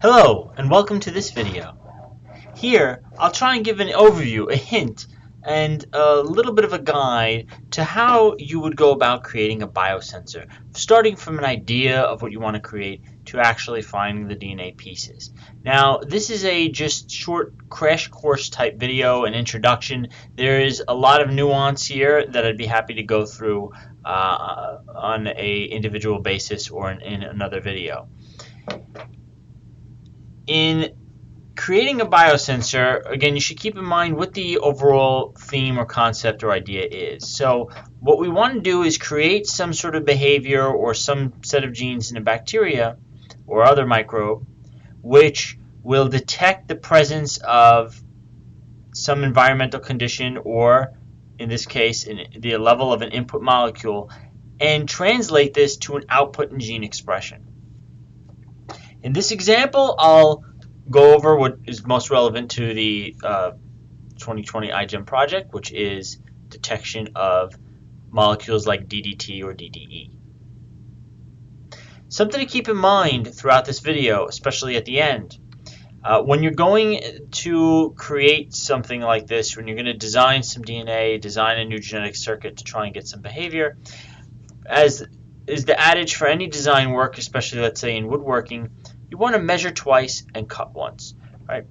Hello, and welcome to this video. Here, I'll try and give an overview, a hint, and a little bit of a guide to how you would go about creating a biosensor, starting from an idea of what you want to create to actually finding the DNA pieces. Now, this is a just short crash course type video, an introduction. There is a lot of nuance here that I'd be happy to go through on a individual basis or in another video. In creating a biosensor, again, you should keep in mind what the overall theme or concept or idea is. So what we want to do is create some sort of behavior or some set of genes in a bacteria or other microbe which will detect the presence of some environmental condition, or in this case, the level of an input molecule, and translate this to an output in gene expression. In this example, I'll go over what is most relevant to the 2020 iGEM project, which is detection of molecules like DDT or DDE. Something to keep in mind throughout this video, especially at the end, when you're going to create something like this, when you're going to design some DNA, design a new genetic circuit to try and get some behavior, as is the adage for any design work, especially let's say in woodworking, you want to measure twice and cut once, right?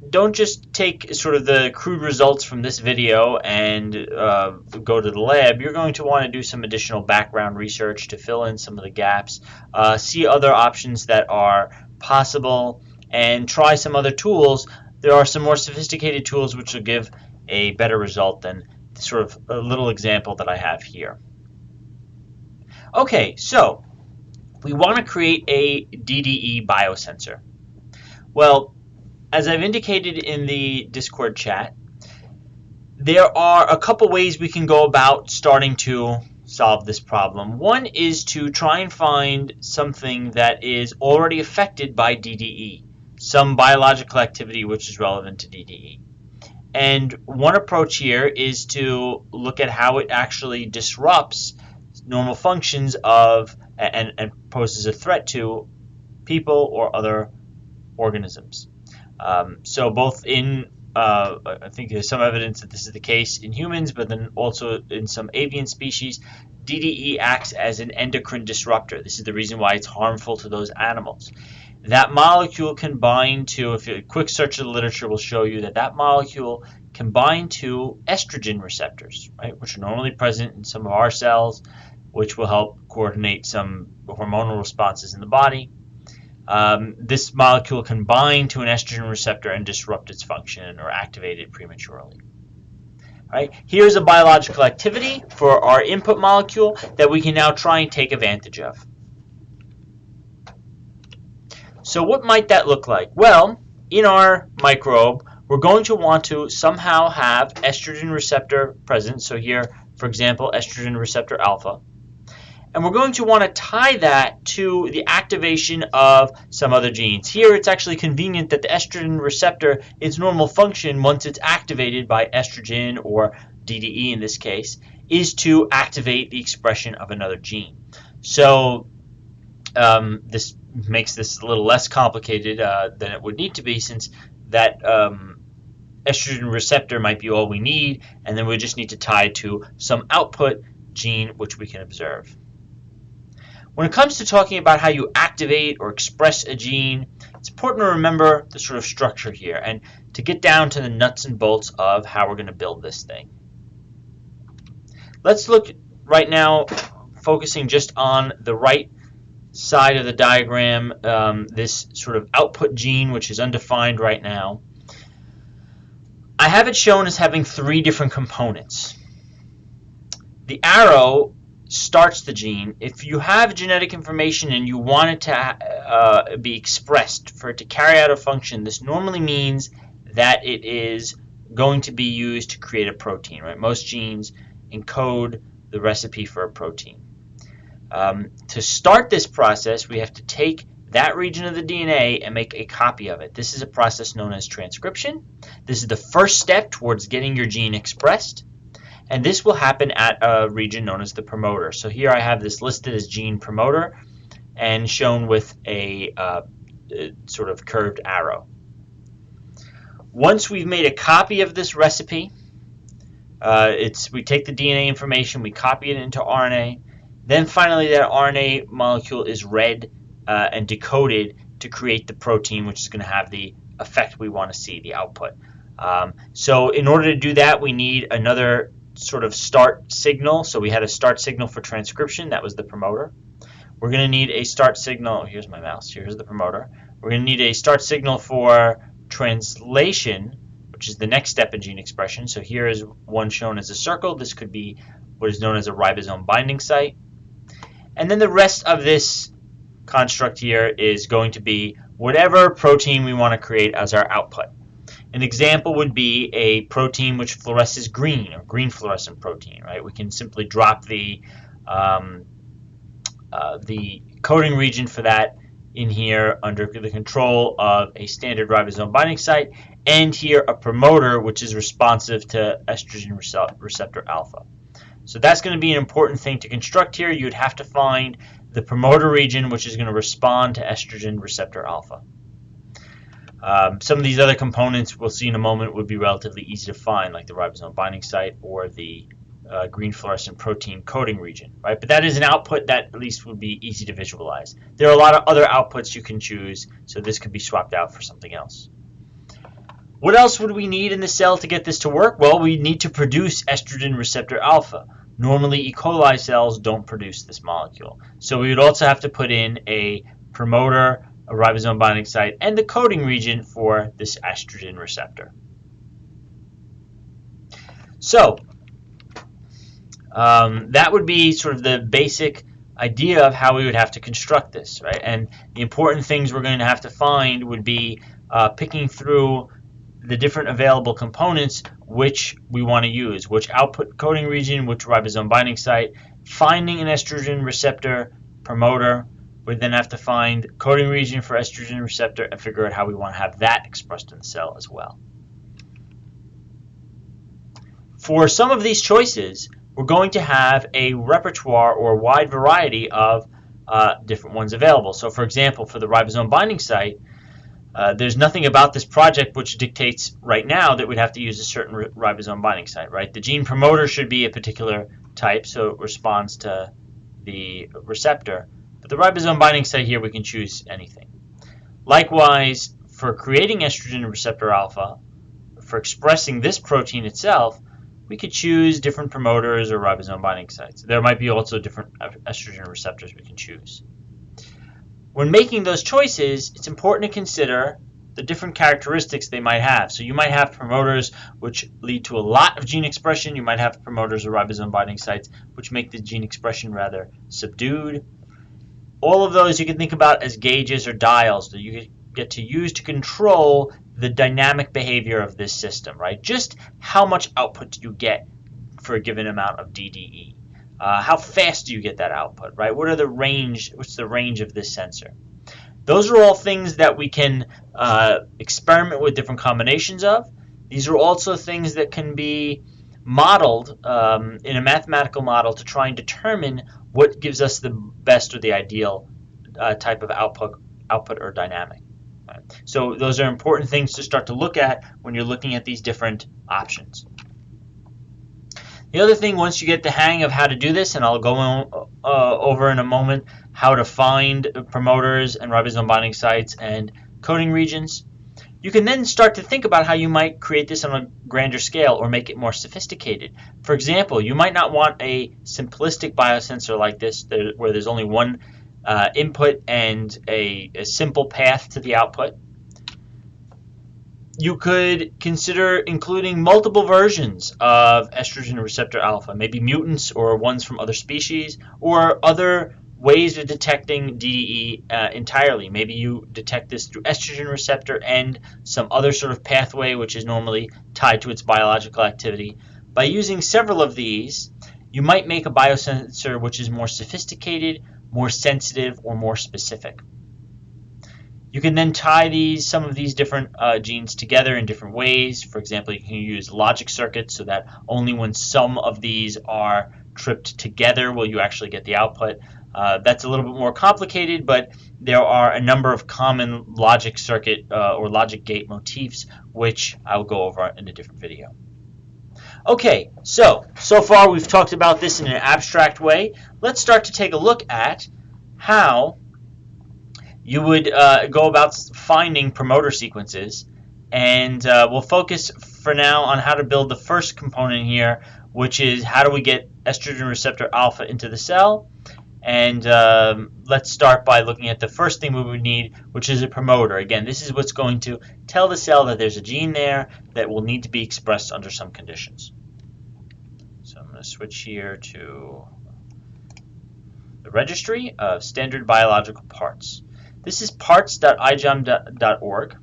Don't just take sort of the crude results from this video and go to the lab. You're going to want to do some additional background research to fill in some of the gaps, see other options that are possible, and try some other tools. There are some more sophisticated tools which will give a better result than sort of a little example that I have here. Okay, so we want to create a DDE biosensor. Well, as I've indicated in the Discord chat, there are a couple ways we can go about starting to solve this problem. One is to try and find something that is already affected by DDE, some biological activity which is relevant to DDE. And one approach here is to look at how it actually disrupts normal functions of and poses a threat to people or other organisms. So both in, I think there's some evidence that this is the case in humans, but then also in some avian species, DDE acts as an endocrine disruptor. This is the reason why it's harmful to those animals. That molecule can bind to, if a quick search of the literature will show you that that molecule can bind to estrogen receptors, right, which are normally present in some of our cells, which will help coordinate some hormonal responses in the body. This molecule can bind to an estrogen receptor and disrupt its function or activate it prematurely. Right? Here's a biological activity for our input molecule that we can now try and take advantage of. So what might that look like? Well, in our microbe, we're going to want to somehow have estrogen receptor present. So here, for example, estrogen receptor alpha. And we're going to want to tie that to the activation of some other genes. Here it's actually convenient that the estrogen receptor, its normal function once it's activated by estrogen or DDE in this case, is to activate the expression of another gene. So this makes this a little less complicated than it would need to be, since that estrogen receptor might be all we need, and then we just need to tie it to some output gene which we can observe. When it comes to talking about how you activate or express a gene, it's important to remember the sort of structure here and to get down to the nuts and bolts of how we're going to build this thing. Let's look right now, focusing just on the right side of the diagram, this sort of output gene, which is undefined right now. I have it shown as having three different components. The arrow starts the gene. If you have genetic information and you want it to be expressed, for it to carry out a function, this normally means that it is going to be used to create a protein, right? Most genes encode the recipe for a protein. To start this process, we have to take that region of the DNA and make a copy of it. This is a process known as transcription. This is the first step towards getting your gene expressed. And this will happen at a region known as the promoter. So here I have this listed as gene promoter and shown with a sort of curved arrow. Once we've made a copy of this recipe, we take the DNA information, we copy it into RNA, then finally that RNA molecule is read and decoded to create the protein, which is going to have the effect we want to see, the output. So in order to do that, we need another sort of start signal. So we had a start signal for transcription, that was the promoter. We're going to need a start signal, here's my mouse, here's the promoter. We're going to need a start signal for translation, which is the next step in gene expression. So here is one shown as a circle. This could be what is known as a ribosome binding site. And then the rest of this construct here is going to be whatever protein we want to create as our output. An example would be a protein which fluoresces green, or green fluorescent protein, right? We can simply drop the coding region for that in here under the control of a standard ribosome binding site, and here a promoter which is responsive to estrogen receptor alpha. So that's going to be an important thing to construct here. You'd have to find the promoter region which is going to respond to estrogen receptor alpha. Some of these other components we'll see in a moment would be relatively easy to find, like the ribosome binding site or the green fluorescent protein coding region, right? But that is an output that at least would be easy to visualize. There are a lot of other outputs you can choose, so this could be swapped out for something else. What else would we need in the cell to get this to work? Well, we need to produce estrogen receptor alpha. Normally, E. coli cells don't produce this molecule. So we would also have to put in a promoter, a ribosome binding site, and the coding region for this estrogen receptor. So that would be sort of the basic idea of how we would have to construct this, right? And the important things we're going to have to find would be picking through the different available components which we want to use, which output coding region, which ribosome binding site, finding an estrogen receptor promoter. We then have to find coding region for estrogen receptor and figure out how we want to have that expressed in the cell as well. For some of these choices, we're going to have a repertoire or a wide variety of different ones available. So for example, for the ribosome binding site, there's nothing about this project which dictates right now that we'd have to use a certain ribosome binding site, right? The gene promoter should be a particular type, so it responds to the receptor. But the ribosome binding site here, we can choose anything. Likewise, for creating estrogen receptor alpha, for expressing this protein itself, we could choose different promoters or ribosome binding sites. There might be also different estrogen receptors we can choose. When making those choices, it's important to consider the different characteristics they might have. So you might have promoters which lead to a lot of gene expression. You might have promoters or ribosome binding sites which make the gene expression rather subdued. All of those you can think about as gauges or dials that you get to use to control the dynamic behavior of this system, right? Just how much output do you get for a given amount of DDE? How fast do you get that output, right? What's the range of this sensor? Those are all things that we can experiment with different combinations of. These are also things that can be modeled in a mathematical model to try and determine what gives us the best or the ideal type of output or dynamic. Right? So those are important things to start to look at when you're looking at these different options. The other thing, once you get the hang of how to do this, and I'll go over in a moment how to find promoters and ribosome binding sites and coding regions, you can then start to think about how you might create this on a grander scale or make it more sophisticated. For example, you might not want a simplistic biosensor like this where there's only one input and a simple path to the output. You could consider including multiple versions of estrogen receptor alpha, maybe mutants or ones from other species, or other ways of detecting DDE entirely. Maybe you detect this through estrogen receptor and some other sort of pathway which is normally tied to its biological activity. By using several of these, you might make a biosensor which is more sophisticated, more sensitive, or more specific. You can then tie some of these different genes together in different ways. For example, you can use logic circuits so that only when some of these are tripped together will you actually get the output. That's a little bit more complicated, but there are a number of common logic circuit or logic gate motifs, which I'll go over in a different video. Okay, so far we've talked about this in an abstract way. Let's start to take a look at how you would go about finding promoter sequences, and we'll focus for now on how to build the first component here, which is how do we get estrogen receptor alpha into the cell. And let's start by looking at the first thing we would need, which is a promoter. Again, this is what's going to tell the cell that there's a gene there that will need to be expressed under some conditions. So I'm going to switch here to the registry of standard biological parts. This is parts.igem.org.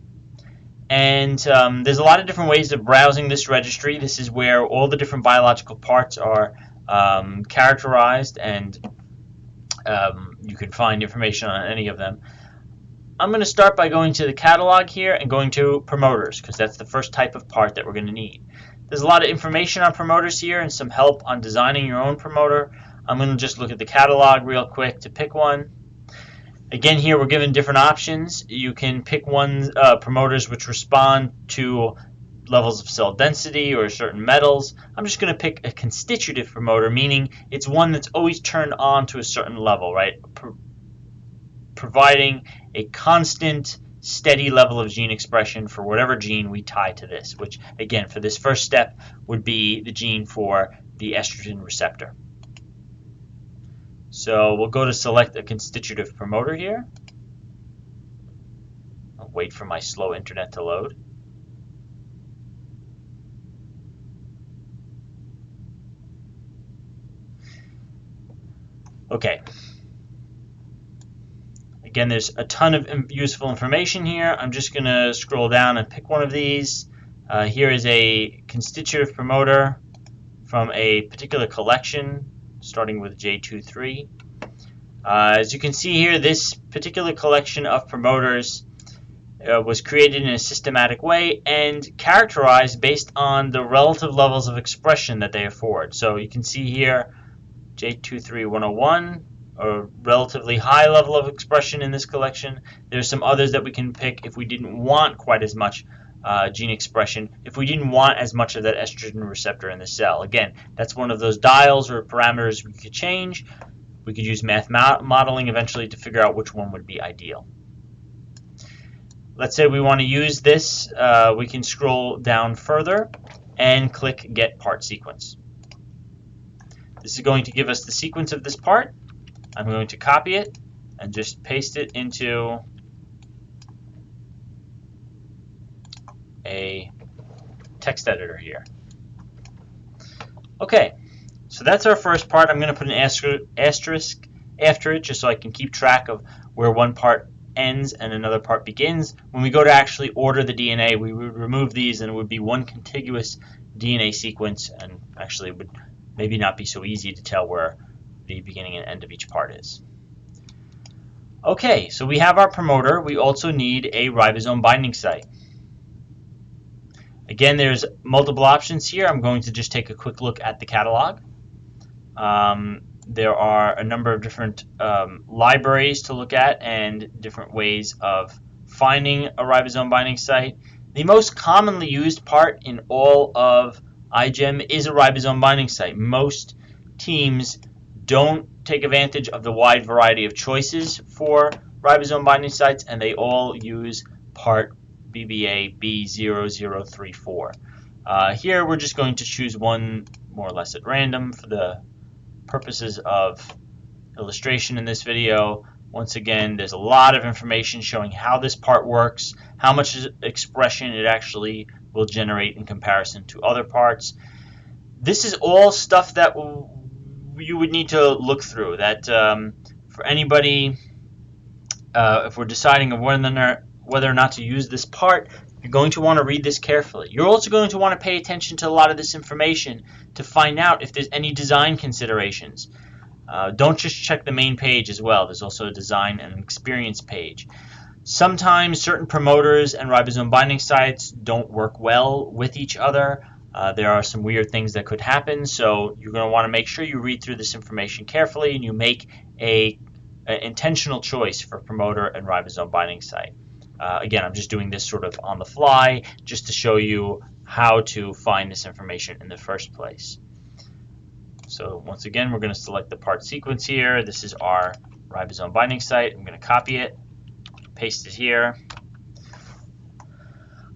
And there's a lot of different ways of browsing this registry. This is where all the different biological parts are characterized, and you can find information on any of them. I'm going to start by going to the catalog here and going to promoters, because that's the first type of part that we're going to need. There's a lot of information on promoters here and some help on designing your own promoter. I'm going to just look at the catalog real quick to pick one. Again, here we're given different options. You can pick promoters which respond to levels of cell density or certain metals. I'm just going to pick a constitutive promoter, meaning it's one that's always turned on to a certain level, right? Providing a constant, steady level of gene expression for whatever gene we tie to this, which, again, for this first step would be the gene for the estrogen receptor. So we'll go to select a constitutive promoter here. I'll wait for my slow internet to load. Okay. Again, there's a ton of useful information here. I'm just going to scroll down and pick one of these. Here is a constitutive promoter from a particular collection, starting with J23. As you can see here, this particular collection of promoters was created in a systematic way and characterized based on the relative levels of expression that they afford. So you can see here J23101, a relatively high level of expression in this collection. There's some others that we can pick if we didn't want quite as much gene expression, if we didn't want as much of that estrogen receptor in the cell. Again, that's one of those dials or parameters we could change. We could use math modeling eventually to figure out which one would be ideal. Let's say we want to use this. We can scroll down further and click Get Part Sequence. This is going to give us the sequence of this part. I'm going to copy it and just paste it into a text editor here. Okay, so that's our first part. I'm going to put an asterisk after it just so I can keep track of where one part ends and another part begins. When we go to actually order the DNA, we would remove these and it would be one contiguous DNA sequence, and actually it would maybe not be so easy to tell where the beginning and end of each part is. Okay, so we have our promoter. We also need a ribosome binding site. Again, there's multiple options here. I'm going to just take a quick look at the catalog. There are a number of different libraries to look at and different ways of finding a ribosome binding site. The most commonly used part in all of iGEM is a ribosome binding site. Most teams don't take advantage of the wide variety of choices for ribosome binding sites, and they all use part BBA B0034. Here we're just going to choose one more or less at random for the purposes of illustration in this video. Once again, there's a lot of information showing how this part works, how much expression it actually will generate in comparison to other parts. This is all stuff that you would need to look through. That for anybody, if we're deciding whether or not to use this part, you're going to want to read this carefully. You're also going to want to pay attention to a lot of this information to find out if there's any design considerations. Don't just check the main page as well. There's also a design and experience page. Sometimes certain promoters and ribosome binding sites don't work well with each other. There are some weird things that could happen, so you're going to want to make sure you read through this information carefully and you make an intentional choice for promoter and ribosome binding site. Again, I'm just doing this sort of on the fly just to show you how to find this information in the first place. So once again, we're going to select the part sequence here. This is our ribosome binding site. I'm going to copy it, paste it here.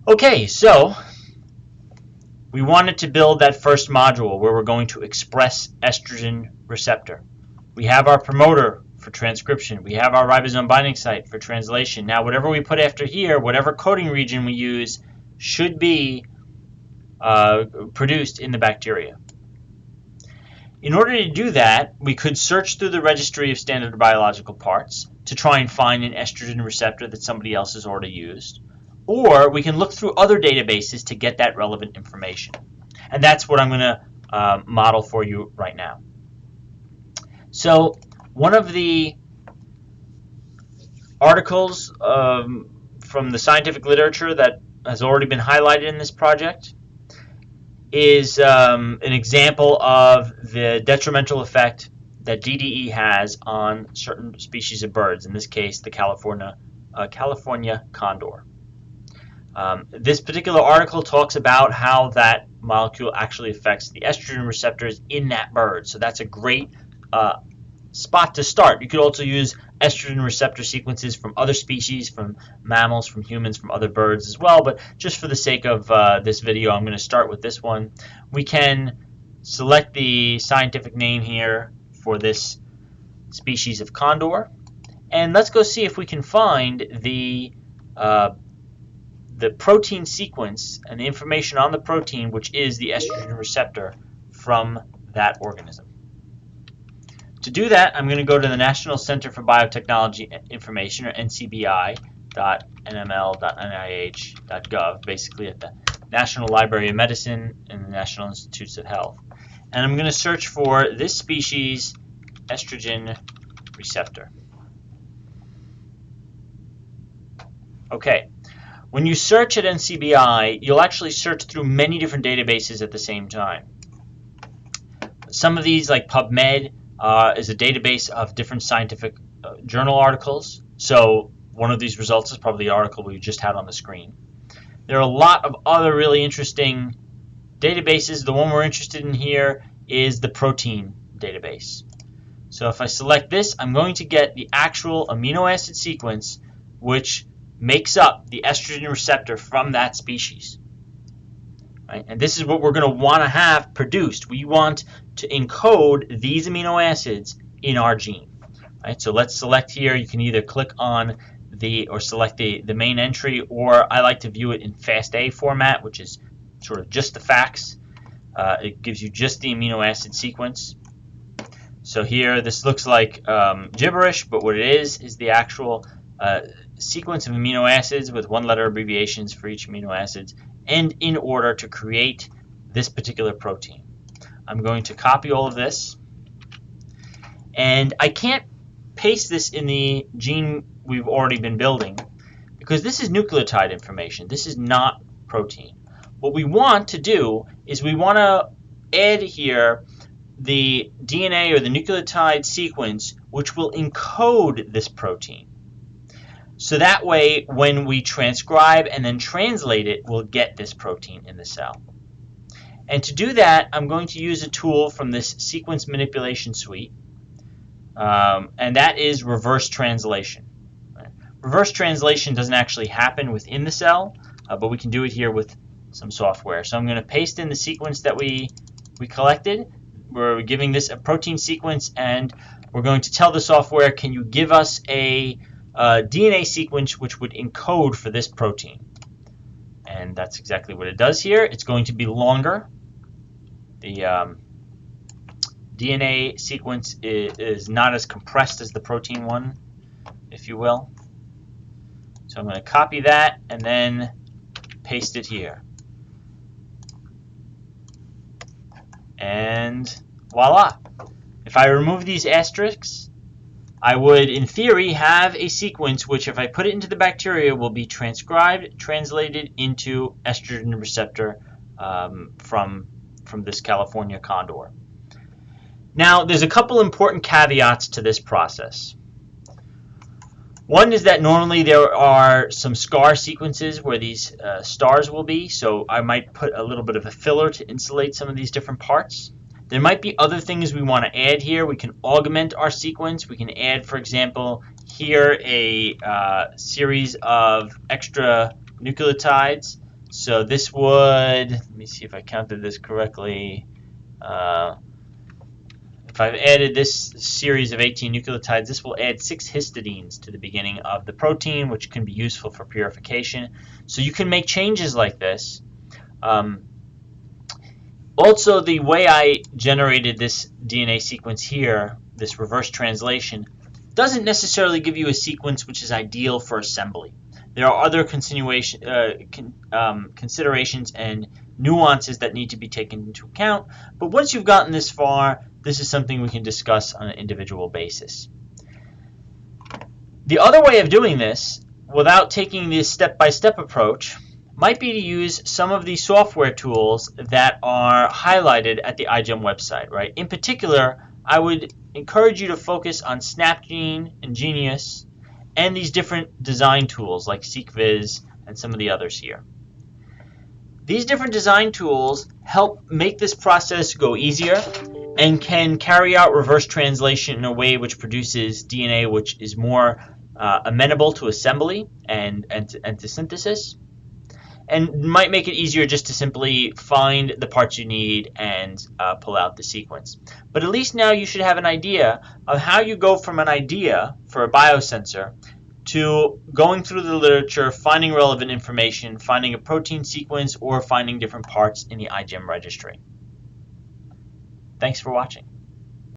Okay, so we wanted to build that first module where we're going to express estrogen receptor. We have our promoter for transcription. We have our ribosome binding site for translation. Now, whatever we put after here, whatever coding region we use, should be produced in the bacteria. In order to do that, we could search through the registry of standard biological parts to try and find an estrogen receptor that somebody else has already used. Or we can look through other databases to get that relevant information. And that's what I'm going to model for you right now. So one of the articles from the scientific literature that has already been highlighted in this project is an example of the detrimental effect that DDE has on certain species of birds, in this case the California condor. This particular article talks about how that molecule actually affects the estrogen receptors in that bird. So that's a great spot to start. You could also use estrogen receptor sequences from other species, from mammals, from humans, from other birds as well, but just for the sake of this video, I'm going to start with this one. We can select the scientific name here for this species of condor, and let's go see if we can find the protein sequence and the information on the protein, which is the estrogen receptor from that organism. To do that, I'm going to go to the National Center for Biotechnology Information, or ncbi.nml.nih.gov, basically at the National Library of Medicine and the National Institutes of Health. And I'm going to search for this species, estrogen receptor. Okay. When you search at NCBI, you'll actually search through many different databases at the same time. Some of these, like PubMed, is a database of different scientific journal articles. So one of these results is probably the article we just had on the screen. There are a lot of other really interesting databases. The one we're interested in here is the protein database. So if I select this, I'm going to get the actual amino acid sequence which makes up the estrogen receptor from that species. Right? And this is what we're going to want to have produced. We want to encode these amino acids in our gene. Right? So let's select here. You can either click on or select the main entry, or I like to view it in FASTA format, which is sort of just the facts. It gives you just the amino acid sequence. So here, this looks like gibberish, but what it is the actual sequence of amino acids with one-letter abbreviations for each amino acids, and in order to create this particular protein. I'm going to copy all of this, and I can't paste this in the gene we've already been building because this is nucleotide information. This is not protein. What we want to do is we want to add here the DNA or the nucleotide sequence which will encode this protein. So that way, when we transcribe and then translate it, we'll get this protein in the cell. And to do that, I'm going to use a tool from this sequence manipulation suite, and that is reverse translation. Reverse translation doesn't actually happen within the cell, but we can do it here with some software. So I'm going to paste in the sequence that we collected. We're giving this a protein sequence, and we're going to tell the software, can you give us a DNA sequence which would encode for this protein. And that's exactly what it does here. It's going to be longer. The DNA sequence is not as compressed as the protein one, if you will. So I'm going to copy that and then paste it here. And voila. If I remove these asterisks, I would, in theory, have a sequence which, if I put it into the bacteria, will be transcribed, translated into estrogen receptor from this California condor. Now, there's a couple important caveats to this process. One is that normally there are some scar sequences where these stars will be, so I might put a little bit of a filler to insulate some of these different parts. There might be other things we want to add here. We can augment our sequence. We can add, for example, here a series of extra nucleotides. So this would, let me see if I counted this correctly. If I've added this series of 18 nucleotides, this will add 6 histidines to the beginning of the protein, which can be useful for purification. So you can make changes like this. Also, the way I generated this DNA sequence here, this reverse translation, doesn't necessarily give you a sequence which is ideal for assembly. There are other considerations and nuances that need to be taken into account, but once you've gotten this far, this is something we can discuss on an individual basis. The other way of doing this, without taking this step-by-step approach, might be to use some of the software tools that are highlighted at the iGEM website, right? In particular, I would encourage you to focus on SnapGene and Genius and these different design tools like SeqViz and some of the others here. These different design tools help make this process go easier and can carry out reverse translation in a way which produces DNA which is more amenable to assembly and to synthesis, and might make it easier just to simply find the parts you need and pull out the sequence. But at least now you should have an idea of how you go from an idea for a biosensor to going through the literature, finding relevant information, finding a protein sequence, or finding different parts in the iGEM registry. Thanks for watching.